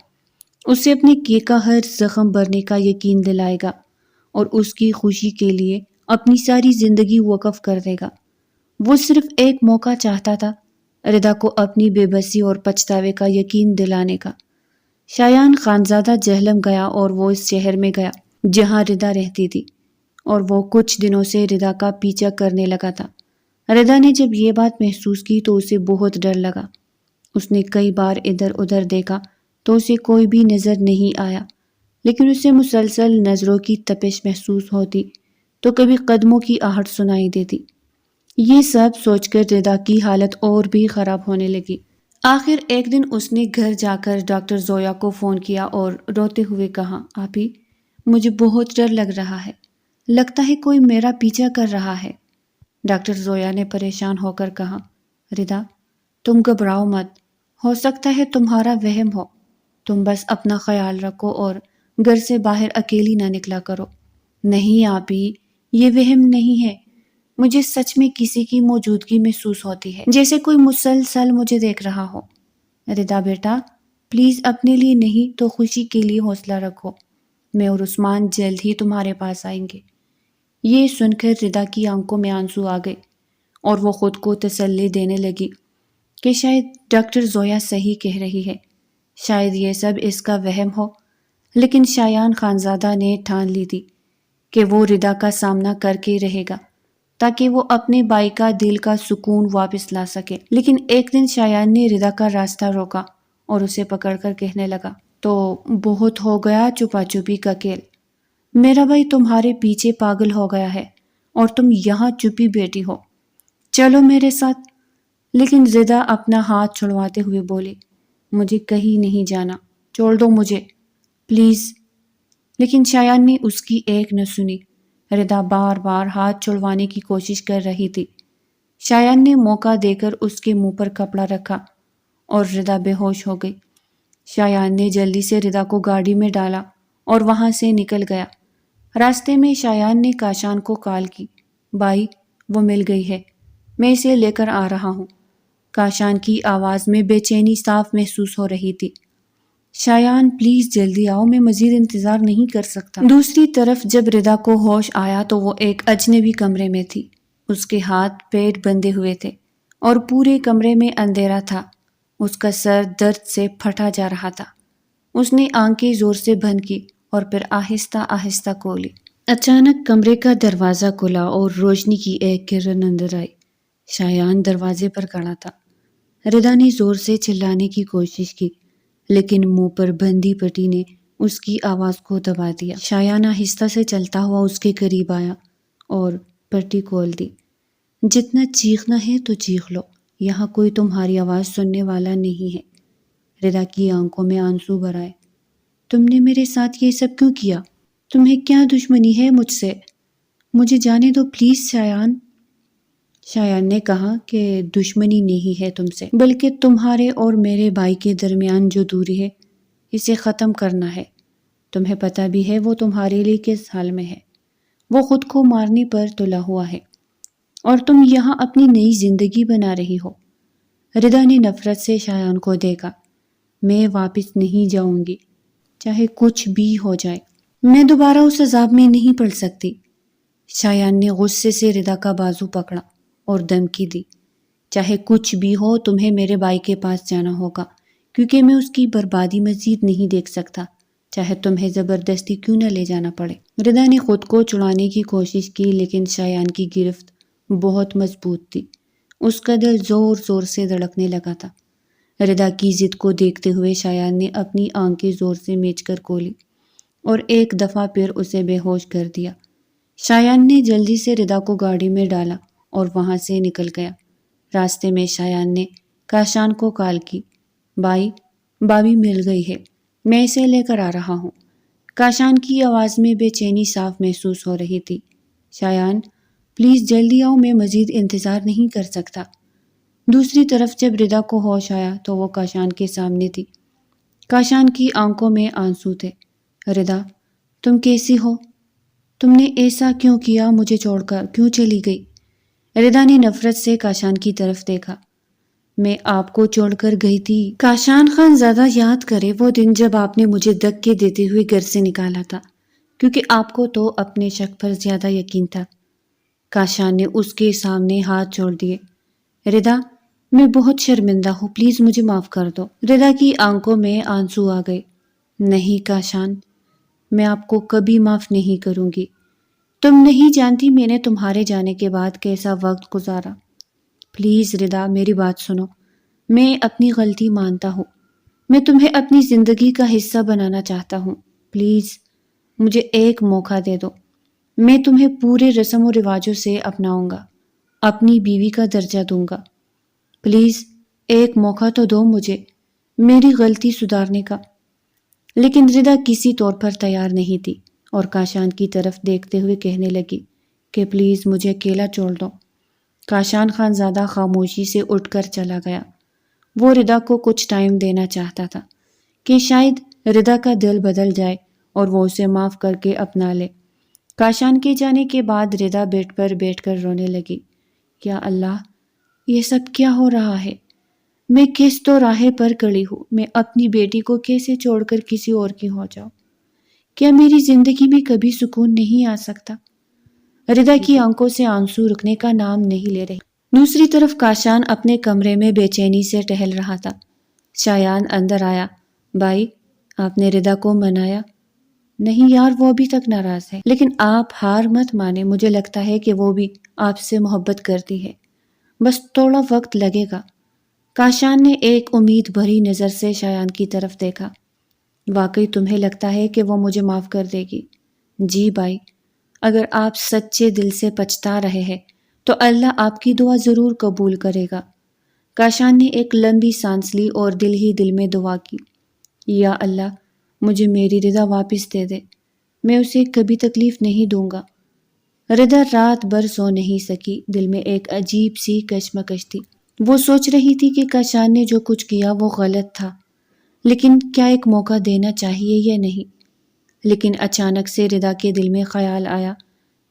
اسے اپنے کیے کا ہر زخم بھرنے کا یقین دلائے گا اور اس کی خوشی کے لیے اپنی ساری زندگی وقف کر دے گا۔ وہ صرف ایک موقع چاہتا تھا، ردا کو اپنی بے بسی اور پچھتاوے کا یقین دلانے کا۔ شایان خانزادہ جہلم گیا اور وہ اس شہر میں گیا جہاں ردا رہتی تھی، اور وہ کچھ دنوں سے ردا کا پیچھا کرنے لگا تھا۔ ردا نے جب یہ بات محسوس کی تو اسے بہت ڈر لگا اس نے کئی بار ادھر ادھر دیکھا تو اسے کوئی بھی نظر نہیں آیا، لیکن اسے مسلسل نظروں کی تپش محسوس ہوتی تو کبھی قدموں کی آہٹ سنائی دیتی۔ یہ سب سوچ کر ردا کی حالت اور بھی خراب ہونے لگی۔ آخر ایک دن اس نے گھر جا کر ڈاکٹر زویا کو فون کیا اور روتے ہوئے کہا، آپی مجھے بہت ڈر لگ رہا ہے، لگتا ہے کوئی میرا پیچھا کر رہا ہے۔ ڈاکٹر زویا نے پریشان ہو کر کہا، ردا تم گھبراؤ مت، ہو سکتا ہے تمہارا وہم ہو، تم بس اپنا خیال رکھو اور گھر سے باہر اکیلی نہ نکلا کرو۔ نہیں آپی، یہ وہم نہیں ہے، مجھے سچ میں کسی کی موجودگی محسوس ہوتی ہے، جیسے کوئی مسلسل مجھے دیکھ رہا ہو۔ ردا بیٹا پلیز اپنے لیے نہیں تو خوشی کے لیے حوصلہ رکھو، میں اور عثمان جلد ہی تمہارے پاس آئیں گے۔ یہ سن کر ردا کی آنکھوں میں آنسو آ گئے اور وہ خود کو تسلی دینے لگی کہ شاید ڈاکٹر زویا صحیح کہہ رہی ہے، شاید یہ سب اس کا وہم ہو۔ لیکن شایان خانزادہ نے ٹھان لی تھی کہ وہ ردا کا سامنا کر کے رہے گا تاکہ وہ اپنے بھائی کا دل کا سکون واپس لا سکے۔ لیکن ایک دن شایان نے ردا کا راستہ روکا اور اسے پکڑ کر کہنے لگا، تو بہت ہو گیا چھپا چھپی کا کھیل، میرا بھائی تمہارے پیچھے پاگل ہو گیا ہے اور تم یہاں چپی بیٹھی ہو، چلو میرے ساتھ۔ لیکن ردا اپنا ہاتھ چھڑواتے ہوئے بولی، مجھے کہیں نہیں جانا، چھوڑ دو مجھے پلیز۔ لیکن شایان نے اس کی ایک نہ سنی۔ ردا بار بار ہاتھ چھڑوانے کی کوشش کر رہی تھی۔ شایان نے موقع دے کر اس کے منہ پر کپڑا رکھا اور ردا بے ہوش ہو گئی۔ شایان نے جلدی سے ردا کو گاڑی میں ڈالا اور وہاں سے نکل گیا۔ راستے میں شایان نے کاشان کو کال کی، بھائی وہ مل گئی ہے، میں اسے لے کر آ رہا ہوں۔ کاشان کی آواز میں بے چینی صاف محسوس ہو رہی تھی۔ شایان پلیز جلدی آؤ، میں مزید انتظار نہیں کر سکتا۔ دوسری طرف جب ردا کو ہوش آیا تو وہ ایک اجنبی کمرے میں تھی۔ اس کے ہاتھ پیر بندھے ہوئے تھے اور پورے کمرے میں اندھیرا تھا۔ اس کا سر درد سے پھٹا جا رہا تھا۔ اس نے آنکھیں زور سے بند کی اور پھر آہستہ آہستہ کھولی۔ اچانک کمرے کا دروازہ کھلا اور روشنی کی ایک کرن اندر آئی۔ شایان دروازے پر کھڑا تھا۔ ردا نے زور سے چلانے کی کوشش کی لیکن منہ پر بندھی پٹی نے اس کی آواز کو دبا دیا۔ شایان آہستہ سے چلتا ہوا اس کے قریب آیا اور پٹی کھول دی۔ جتنا چیخنا ہے تو چیخ لو، یہاں کوئی تمہاری آواز سننے والا نہیں ہے۔ ردا کی آنکھوں میں آنسو بھر آئے۔ تم نے میرے ساتھ یہ سب کیوں کیا؟ تمہیں کیا دشمنی ہے مجھ سے؟ مجھے جانے دو پلیز شایان۔ شایان نے کہا کہ دشمنی نہیں ہے تم سے، بلکہ تمہارے اور میرے بھائی کے درمیان جو دوری ہے اسے ختم کرنا ہے۔ تمہیں پتہ بھی ہے وہ تمہارے لیے کس حال میں ہے، وہ خود کو مارنے پر تلا ہوا ہے اور تم یہاں اپنی نئی زندگی بنا رہی ہو۔ ردا نے نفرت سے شایان کو دیکھا۔ میں واپس نہیں جاؤں گی، چاہے کچھ بھی ہو جائے، میں دوبارہ اس عذاب میں نہیں پڑ سکتی۔ شایان نے غصے سے ردا کا بازو پکڑا اور دھمکی دی، چاہے کچھ بھی ہو تمہیں میرے بھائی کے پاس جانا ہوگا، کیونکہ میں اس کی بربادی مزید نہیں دیکھ سکتا، چاہے تمہیں زبردستی کیوں نہ لے جانا پڑے۔ ردا نے خود کو چھڑانے کی کوشش کی لیکن شایان کی گرفت بہت مضبوط تھی۔ اس کا دل زور زور سے دھڑکنے لگا تھا۔ ردا کی ضد کو دیکھتے ہوئے شایان نے اپنی آنکھیں زور سے میچ کر کھولی اور ایک دفعہ پھر اسے بے ہوش کر دیا۔ شایان نے جلدی سے ردا کو گاڑی میں ڈالا اور وہاں سے نکل گیا۔ راستے میں شایان نے کاشان کو کال کی، بھائی بھابھی مل گئی ہے، میں اسے لے کر آ رہا ہوں۔ کاشان کی آواز میں بے چینی صاف محسوس ہو رہی تھی۔ شایان پلیز جلدی آؤ، میں مزید انتظار نہیں کر سکتا۔ دوسری طرف جب ردا کو ہوش آیا تو وہ کاشان کے سامنے تھی۔ کاشان کی آنکھوں میں آنسو تھے۔ ردا تم کیسی ہو؟ تم نے ایسا کیوں کیا؟ مجھے چھوڑ کر کیوں چلی گئی؟ ردا نے نفرت سے کاشان کی طرف دیکھا۔ میں آپ کو چھوڑ کر گئی تھی کاشان خان زیادہ یاد کرے وہ دن جب آپ نے مجھے دھکے دیتے ہوئے گھر سے نکالا تھا، کیونکہ آپ کو تو اپنے شک پر زیادہ یقین تھا۔ کاشان نے اس کے سامنے ہاتھ جوڑ دیے۔ ردا میں بہت شرمندہ ہوں، پلیز مجھے معاف کر دو۔ ردا کی آنکھوں میں آنسو آ گئے۔ نہیں کاشان، میں آپ کو کبھی معاف نہیں کروں گی۔ تم نہیں جانتی میں نے تمہارے جانے کے بعد کیسا وقت گزارا۔ پلیز ردا میری بات سنو، میں اپنی غلطی مانتا ہوں، میں تمہیں اپنی زندگی کا حصہ بنانا چاہتا ہوں، پلیز مجھے ایک موقع دے دو، میں تمہیں پورے رسم و رواجوں سے اپناؤں گا، اپنی بیوی کا درجہ دوں گا، پلیز ایک موقع تو دو مجھے میری غلطی سدھارنے کا۔ لیکن ردا کسی طور پر تیار نہیں تھی اور کاشان کی طرف دیکھتے ہوئے کہنے لگی کہ پلیز مجھے اکیلا چھوڑ دو۔ کاشان خان زادہ خاموشی سے اٹھ کر چلا گیا۔ وہ ردا کو کچھ ٹائم دینا چاہتا تھا کہ شاید ردا کا دل بدل جائے اور وہ اسے معاف کر کے اپنا لے۔ کاشان کے جانے کے بعد ردا بیڈ پر بیٹھ کر رونے لگی۔ یا اللہ، یہ سب کیا ہو رہا ہے؟ میں کس تو راہے پر کھڑی ہوں، میں اپنی بیٹی کو کیسے چھوڑ کر کسی اور کی ہو جاؤں؟ کیا میری زندگی میں کبھی سکون نہیں آ سکتا؟ ردا کی آنکھوں سے آنسو رکنے کا نام نہیں لے رہے۔ دوسری طرف کاشان اپنے کمرے میں بے چینی سے ٹہل رہا تھا۔ شایان اندر آیا۔ بھائی، آپ نے ردا کو منایا؟ نہیں یار، وہ ابھی تک ناراض ہے، لیکن آپ ہار مت مانے، مجھے لگتا ہے کہ وہ بھی آپ سے محبت کرتی ہے، بس تھوڑا وقت لگے گا۔ کاشان نے ایک امید بھری نظر سے شایان کی طرف دیکھا۔ واقعی تمہیں لگتا ہے کہ وہ مجھے معاف کر دے گی؟ جی بھائی، اگر آپ سچے دل سے پچھتا رہے ہیں تو اللہ آپ کی دعا ضرور قبول کرے گا۔ کاشان نے ایک لمبی سانس لی اور دل ہی دل میں دعا کی، یا اللہ مجھے میری ردا واپس دے دے، میں اسے کبھی تکلیف نہیں دوں گا۔ ردا رات بھر سو نہیں سکی، دل میں ایک عجیب سی کشمکش تھی۔ وہ سوچ رہی تھی کہ کاشان نے جو کچھ کیا وہ غلط تھا، لیکن کیا ایک موقع دینا چاہیے یا نہیں؟ لیکن اچانک سے ردا کے دل میں خیال آیا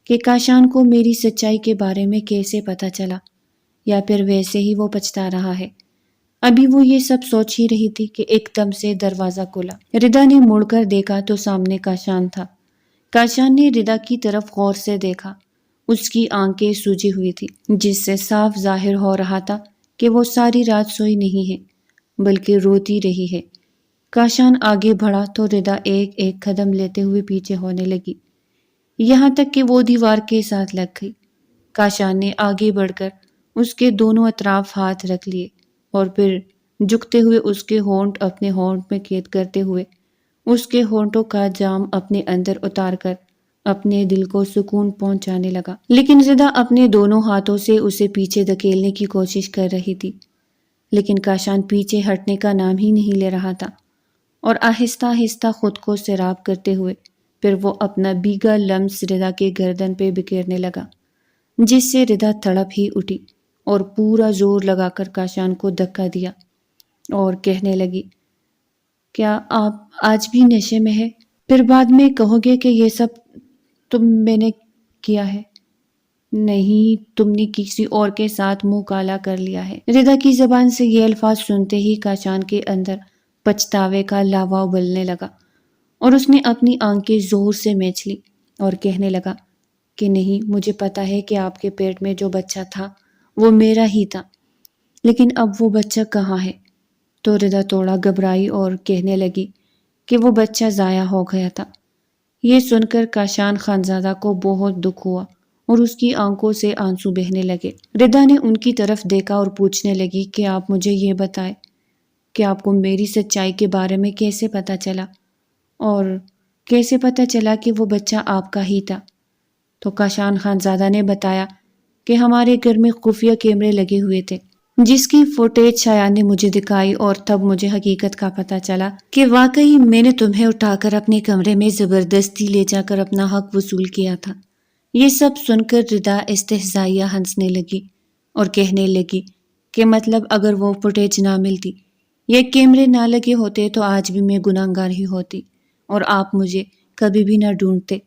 کہ کاشان کو میری سچائی کے بارے میں کیسے پتہ چلا، یا پھر ویسے ہی وہ پچھتا رہا ہے۔ ابھی وہ یہ سب سوچ ہی رہی تھی کہ ایک دم سے دروازہ کھلا۔ ردا نے مڑ کر دیکھا تو سامنے کاشان تھا۔ کاشان نے ردا کی طرف غور سے دیکھا۔ اس کی آنکھیں سوجی ہوئی تھی، جس سے صاف ظاہر ہو رہا تھا کہ وہ ساری رات سوئی نہیں ہے بلکہ روتی رہی ہے۔ کاشان آگے بڑھا تو ردا ایک ایک قدم لیتے ہوئے پیچھے ہونے لگی، یہاں تک کہ وہ دیوار کے ساتھ لگ گئی۔ کاشان نے آگے بڑھ کر اس کے دونوں اطراف ہاتھ رکھ لیے اور پھر جھکتے ہوئے اس کے ہونٹ اپنے ہونٹ میں قید کرتے ہوئے اس کے ہونٹوں کا جام اپنے اندر اتار کر اپنے دل کو سکون پہنچانے لگا۔ لیکن ردا اپنے دونوں ہاتھوں سے اسے پیچھے دھکیلنے کی کوشش کر رہی تھی، لیکن کاشان پیچھے ہٹنے کا نام ہی نہیں لے رہا تھا اور آہستہ آہستہ خود کو سیراب کرتے ہوئے پھر وہ اپنا بھیگا لمس ردا کے گردن پہ بکھیرنے لگا، جس سے ردا تڑپ ہی اٹھی اور پورا زور لگا کر کاشان کو دھکا دیا اور کہنے لگی، کیا آپ آج بھی نشے میں ہے؟ پھر بعد میں کہو گے کہ یہ سب میں نے کیا ہے؟ نہیں، تم نے کسی اور کے ساتھ منہ کالا کر لیا ہے۔ ردا کی زبان سے یہ الفاظ سنتے ہی کاشان کے اندر پچھتاوے کا لاوا ابلنے لگا اور اس نے اپنی آنکھیں زور سے میچ لی اور کہنے لگا کہ نہیں، مجھے پتا ہے کہ آپ کے پیٹ میں جو بچہ تھا وہ میرا ہی تھا، لیکن اب وہ بچہ کہاں ہے؟ تو ردا تھوڑا گھبرائی اور کہنے لگی کہ وہ بچہ ضائع ہو گیا تھا۔ یہ سن کر کاشان خانزادہ کو بہت دکھ ہوا اور اس کی آنکھوں سے آنسو بہنے لگے۔ ردا نے ان کی طرف دیکھا اور پوچھنے لگی کہ آپ مجھے یہ بتائیں کہ آپ کو میری سچائی کے بارے میں کیسے پتہ چلا، اور کیسے پتہ چلا کہ وہ بچہ آپ کا ہی تھا؟ تو کاشان خانزادہ نے بتایا کہ ہمارے گھر میں خفیہ کیمرے لگے ہوئے تھے، جس کی فوٹیج شایان نے مجھے دکھائی، اور تب مجھے حقیقت کا پتہ چلا کہ واقعی میں نے تمہیں اٹھا کر اپنے کمرے میں زبردستی لے جا کر اپنا حق وصول کیا تھا۔ یہ سب سن کر ردا استہزائیہ ہنسنے لگی اور کہنے لگی کہ مطلب اگر وہ فوٹیج نہ ملتی یا کیمرے نہ لگے ہوتے تو آج بھی میں گناہگار ہی ہوتی اور آپ مجھے کبھی بھی نہ ڈھونڈتے،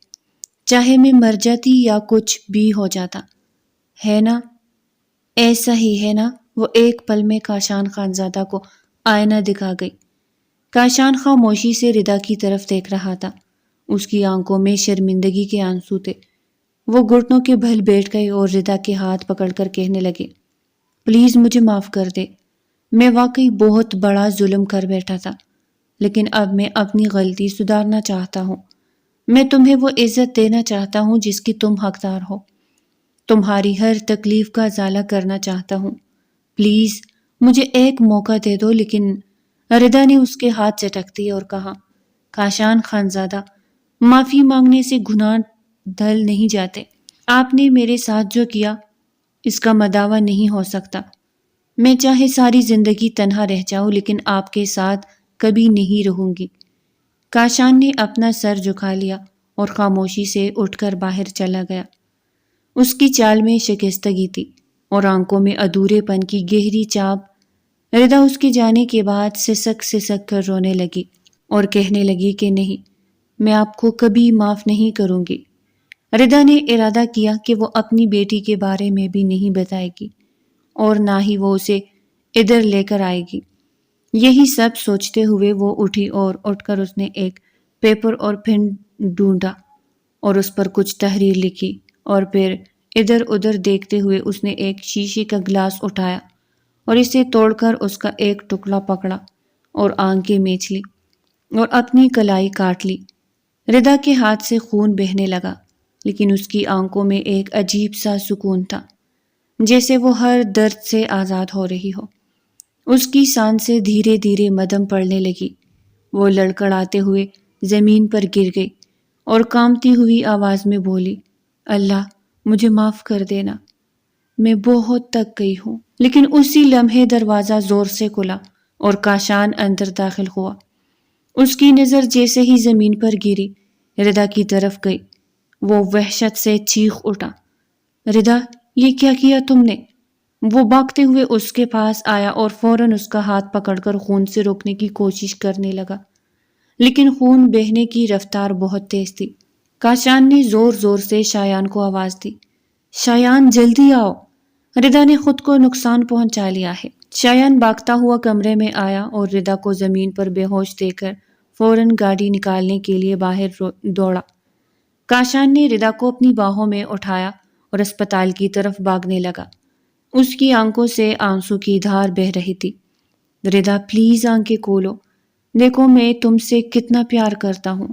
چاہے میں مر جاتی یا کچھ بھی ہو جاتا، ہے نا؟ ایسا ہی ہے نا؟ وہ ایک پل میں کاشان خانزادہ کو آئینہ دکھا گئی۔ کاشان خاموشی سے ردا کی طرف دیکھ رہا تھا، اس کی آنکھوں میں شرمندگی کے آنسو تھے۔ وہ گھٹنوں کے بھل بیٹھ گئے اور ردا کے ہاتھ پکڑ کر کہنے لگے، پلیز مجھے معاف کر دے، میں واقعی بہت بڑا ظلم کر بیٹھا تھا، لیکن اب میں اپنی غلطی سدھارنا چاہتا ہوں۔ میں تمہیں وہ عزت دینا چاہتا ہوں جس کی تم حقدار ہو، تمہاری ہر تکلیف کا ازالہ کرنا چاہتا ہوں، پلیز مجھے ایک موقع دے دو۔ لیکن ردا نے اس کے ہاتھ چٹک دیے اور کہا، کاشان خانزادہ، معافی مانگنے سے گناہ دھل نہیں جاتے۔ آپ نے میرے ساتھ جو کیا اس کا مداوع نہیں ہو سکتا۔ میں چاہے ساری زندگی تنہا رہ جاؤں لیکن آپ کے ساتھ کبھی نہیں رہوں گی۔ کاشان نے اپنا سر جھکا لیا اور خاموشی سے اٹھ کر باہر چلا گیا۔ اس کی چال میں شکستگی تھی اور آنکھوں میں ادھورے پن کی گہری چاپ۔ ردا اس کے جانے کے بعد سسک سسک کر رونے لگی اور کہنے لگی کہ نہیں، میں آپ کو کبھی معاف نہیں کروں گی۔ ردا نے ارادہ کیا کہ وہ اپنی بیٹی کے بارے میں بھی نہیں بتائے گی اور نہ ہی وہ اسے ادھر لے کر آئے گی۔ یہی سب سوچتے ہوئے وہ اٹھی اور اٹھ کر اس نے ایک پیپر اور پین ڈھونڈا اور اس پر کچھ تحریر لکھی، اور پھر ادھر ادھر دیکھتے ہوئے اس نے ایک شیشے کا گلاس اٹھایا اور اسے توڑ کر اس کا ایک ٹکڑا پکڑا اور آنکھیں میچ لی اور اپنی کلائی کاٹ لی۔ ردا کے ہاتھ سے خون بہنے لگا لیکن اس کی آنکھوں میں ایک عجیب سا سکون تھا، جیسے وہ ہر درد سے آزاد ہو رہی ہو۔ اس کی سانسیں دھیرے دھیرے مدھم پڑنے لگی۔ وہ لڑکڑاتے ہوئے زمین پر گر گئی اور کانپتی ہوئی آواز میں بولی، اللہ مجھے معاف کر دینا، میں بہت تک گئی ہوں۔ لیکن اسی لمحے دروازہ زور سے کھلا اور کاشان اندر داخل ہوا۔ اس کی نظر جیسے ہی زمین پر گری ردا کی طرف گئی۔ وہ وحشت سے چیخ اٹھا، ردا یہ کیا کیا تم نے؟ وہ بھاگتے ہوئے اس کے پاس آیا اور فوراً اس کا ہاتھ پکڑ کر خون سے روکنے کی کوشش کرنے لگا، لیکن خون بہنے کی رفتار بہت تیز تھی۔ کاشان نے زور زور سے شایان کو آواز دی، شایان جلدی آؤ، ردا نے خود کو نقصان پہنچا لیا ہے۔ شایان بھاگتا ہوا کمرے میں آیا اور ردا کو زمین پر بے ہوش دیکھ کر فوراً گاڑی نکالنے کے لیے باہر دوڑا۔ کاشان نے ردا کو اپنی باہوں میں اٹھایا اور اسپتال کی طرف بھاگنے لگا۔ اس کی آنکھوں سے آنسو کی دھار بہہ رہی تھی۔ ردا پلیز آنکھیں کھولو، دیکھو میں تم سے کتنا پیار کرتا ہوں،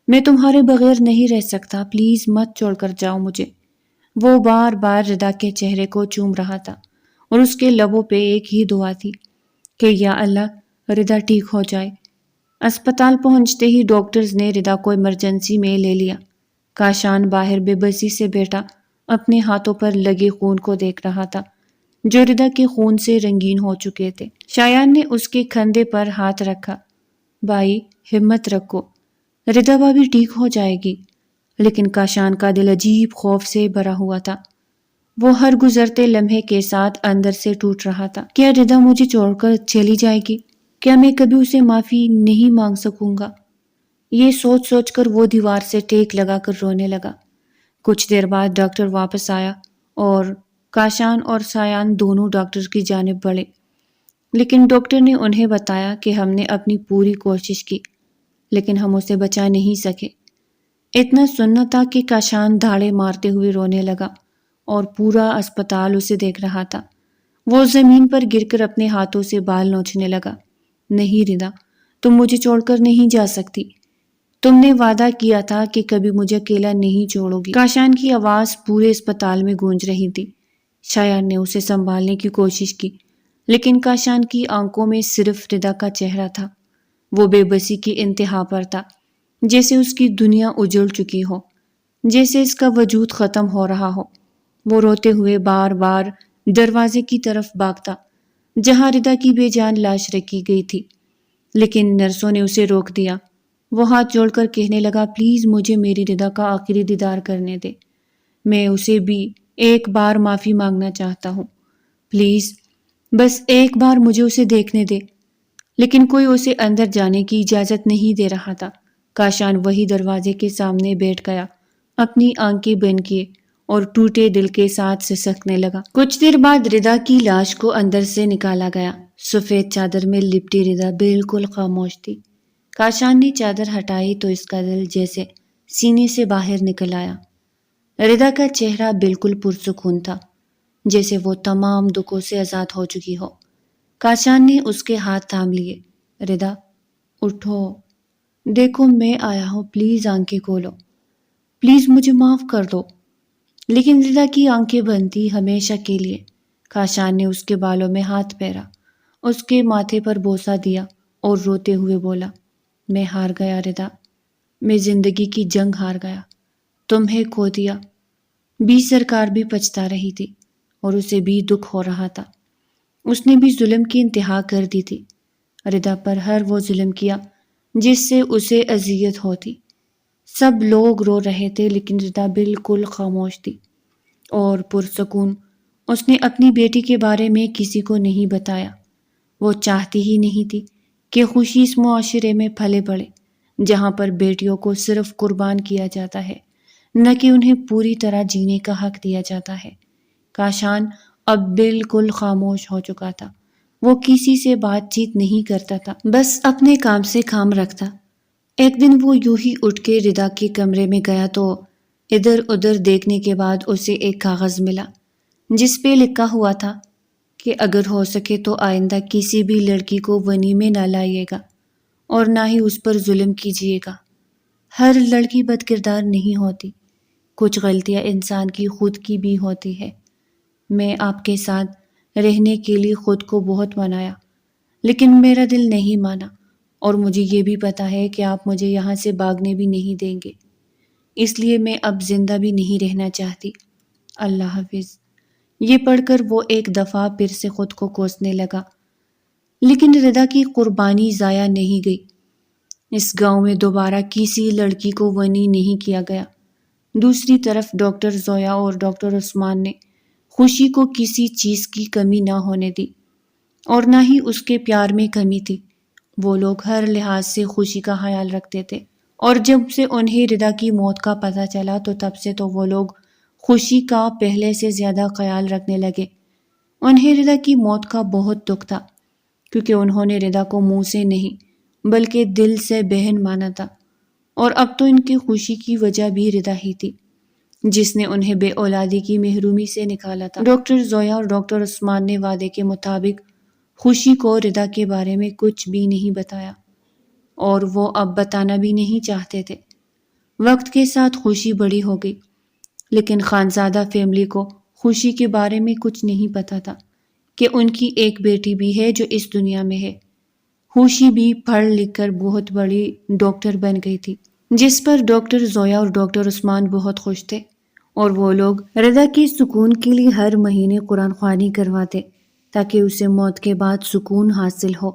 میں تمہارے بغیر نہیں رہ سکتا، پلیز مت چھوڑ کر جاؤ مجھے۔ وہ بار بار ردا کے چہرے کو چوم رہا تھا اور اس کے لبوں پہ ایک ہی دعا تھی کہ یا اللہ ردا ٹھیک ہو جائے۔ اسپتال پہنچتے ہی ڈاکٹرز نے ردا کو ایمرجنسی میں لے لیا۔ کاشان باہر بے بسی سے بیٹھا اپنے ہاتھوں پر لگے خون کو دیکھ رہا تھا جو ردا کے خون سے رنگین ہو چکے تھے۔ شایان نے اس کے کندھے پر ہاتھ رکھا، بھائی ہمت رکھو، ردا بھابھی ٹھیک ہو جائے گی۔ لیکن کاشان کا دل عجیب خوف سے بھرا ہوا تھا۔ وہ ہر گزرتے لمحے کے ساتھ اندر سے ٹوٹ رہا تھا۔ کیا ردا مجھے چھوڑ کر چلی جائے گی؟ کیا میں کبھی اسے معافی نہیں مانگ سکوں گا؟ یہ سوچ سوچ کر وہ دیوار سے ٹیک لگا کر رونے لگا۔ کچھ دیر بعد ڈاکٹر واپس آیا اور کاشان اور شایان دونوں ڈاکٹر کی جانب بڑھے، لیکن ڈاکٹر نے انہیں بتایا کہ ہم نے اپنی پوری کوشش کی لیکن ہم اسے بچا نہیں سکے۔ اتنا سننا تھا کہ کاشان دھاڑے مارتے ہوئے رونے لگا اور پورا اسپتال اسے دیکھ رہا تھا۔ وہ زمین پر گر کر اپنے ہاتھوں سے بال نوچنے لگا، نہیں ردا، تم مجھے چھوڑ کر نہیں جا سکتی، تم نے وعدہ کیا تھا کہ کبھی مجھے اکیلا نہیں چھوڑو گی۔ کاشان کی آواز پورے اسپتال میں گونج رہی تھی۔ شایان نے اسے سنبھالنے کی کوشش کی لیکن کاشان کی آنکھوں میں صرف ردا کا چہرہ تھا۔ وہ بے بسی کی انتہا پر تھا، جیسے اس کی دنیا اجڑ چکی ہو، جیسے اس کا وجود ختم ہو رہا ہو۔ وہ روتے ہوئے بار بار دروازے کی طرف بھاگتا جہاں ردا کی بے جان لاش رکھی گئی تھی، لیکن نرسوں نے اسے روک دیا۔ وہ ہاتھ جوڑ کر کہنے لگا، پلیز مجھے میری ردا کا آخری دیدار کرنے دے، میں اسے بھی ایک بار معافی مانگنا چاہتا ہوں، پلیز بس ایک بار مجھے اسے دیکھنے دے۔ لیکن کوئی اسے اندر جانے کی اجازت نہیں دے رہا تھا۔ کاشان وہی دروازے کے سامنے بیٹھ گیا، اپنی آنکھیں بند کیے اور ٹوٹے دل کے ساتھ سسکنے لگا۔ کچھ دیر بعد ردا کی لاش کو اندر سے نکالا گیا۔ سفید چادر میں لپٹی ردا بالکل خاموش تھی۔ کاشان نے چادر ہٹائی تو اس کا دل جیسے سینے سے باہر نکل آیا۔ ردا کا چہرہ بالکل پرسکون تھا، جیسے وہ تمام دکھوں سے آزاد ہو چکی ہو۔ کاشان نے اس کے ہاتھ تھام لیے، ردا اٹھو، دیکھو میں آیا ہوں، پلیز آنکھیں کھولو، پلیز مجھے معاف کر دو۔ لیکن ردا کی آنکھیں بند تھی ہمیشہ کے لیے۔ کاشان نے اس کے بالوں میں ہاتھ پھیرا اس کے ماتھے پر بوسہ دیا اور روتے ہوئے بولا، میں ہار گیا ردا، میں زندگی کی جنگ ہار گیا، تمہیں کھو دیا۔ بی سرکار بھی پچھتا رہی تھی اور اسے بھی دکھ ہو رہا تھا۔ اس نے بھی ظلم کی انتہا کر دی تھی، ردا پر ہر وہ ظلم کیا جس سے اسے اذیت ہوتی۔ سب لوگ رو رہے تھے لیکن ردا بالکل خاموش تھی اور پرسکون۔ اس نے اپنی بیٹی کے بارے میں کسی کو نہیں بتایا۔ وہ چاہتی ہی نہیں تھی کہ خوشی اس معاشرے میں پھلے بڑھے جہاں پر بیٹیوں کو صرف قربان کیا جاتا ہے، نہ کہ انہیں پوری طرح جینے کا حق دیا جاتا ہے۔ کاشان اب بالکل خاموش ہو چکا تھا۔ وہ کسی سے بات چیت نہیں کرتا تھا، بس اپنے کام سے کام رکھتا۔ ایک دن وہ یوں ہی اٹھ کے ردا کے کمرے میں گیا تو ادھر ادھر دیکھنے کے بعد اسے ایک کاغذ ملا جس پہ لکھا ہوا تھا کہ اگر ہو سکے تو آئندہ کسی بھی لڑکی کو ونی میں نہ لائیے گا اور نہ ہی اس پر ظلم کیجیے گا۔ ہر لڑکی بد کردار نہیں ہوتی، کچھ غلطیاں انسان کی خود کی بھی ہوتی ہے۔ میں آپ کے ساتھ رہنے کے لیے خود کو بہت منایا لیکن میرا دل نہیں مانا، اور مجھے یہ بھی پتا ہے کہ آپ مجھے یہاں سے بھاگنے بھی نہیں دیں گے، اس لیے میں اب زندہ بھی نہیں رہنا چاہتی۔ اللہ حافظ۔ یہ پڑھ کر وہ ایک دفعہ پھر سے خود کو کوسنے لگا، لیکن ردا کی قربانی ضائع نہیں گئی۔ اس گاؤں میں دوبارہ کسی لڑکی کو ونی نہیں کیا گیا۔ دوسری طرف ڈاکٹر زویا اور ڈاکٹر عثمان نے خوشی کو کسی چیز کی کمی نہ ہونے دی اور نہ ہی اس کے پیار میں کمی تھی۔ وہ لوگ ہر لحاظ سے خوشی کا خیال رکھتے تھے، اور جب سے انہیں ردا کی موت کا پتہ چلا تو تب سے تو وہ لوگ خوشی کا پہلے سے زیادہ خیال رکھنے لگے۔ انہیں ردا کی موت کا بہت دکھ تھا کیونکہ انہوں نے ردا کو منہ سے نہیں بلکہ دل سے بہن مانا تھا، اور اب تو ان کی خوشی کی وجہ بھی ردا ہی تھی جس نے انہیں بے اولادی کی محرومی سے نکالا تھا۔ ڈاکٹر زویا اور ڈاکٹر عثمان نے وعدے کے مطابق خوشی کو ردا کے بارے میں کچھ بھی نہیں بتایا، اور وہ اب بتانا بھی نہیں چاہتے تھے۔ وقت کے ساتھ خوشی بڑی ہو گئی لیکن خانزادہ فیملی کو خوشی کے بارے میں کچھ نہیں پتا تھا کہ ان کی ایک بیٹی بھی ہے جو اس دنیا میں ہے۔ خوشی بھی پڑھ لکھ کر بہت بڑی ڈاکٹر بن گئی تھی جس پر ڈاکٹر زویا اور ڈاکٹر عثمان بہت خوش تھے، اور وہ لوگ ردا کے سکون کے لیے ہر مہینے قرآن خوانی کرواتے تاکہ اسے موت کے بعد سکون حاصل ہو۔